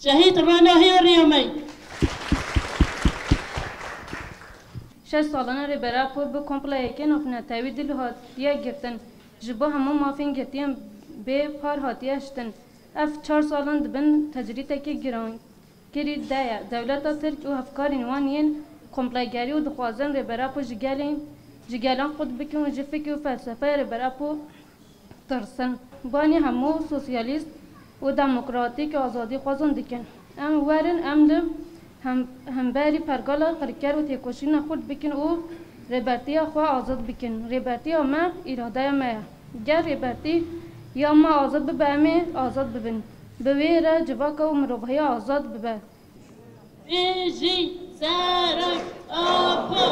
شهيد رانا هي اليومي 6 سالانه ری برای پول به کمپله یکن افنا تاوی دل هاتیه گرتن جبا همه مافین گرتیم به پار هاتیه شتن اف 4 سالان دبن تجریته که گران گری دایا دولت ترک و افکار نوانین کمپله گری و دخوازن ری برای پول جگلان خود بکن و جفکی و فلسفه ری برای پول ترسن بانی همو سوسیالیست و دموکراتیک آزادی خوازن دکن ام وارن ام دم هم باری پرگالا خرکر و تکوشی خود بکن و ریبرتی خواه آزاد بکن ریبرتی ما اراده ما گر ریبرتی یا ما آزاد ببهمه آزاد ببین بویره جواکا و مروبهای آزاد ببه بیجی سرک آبو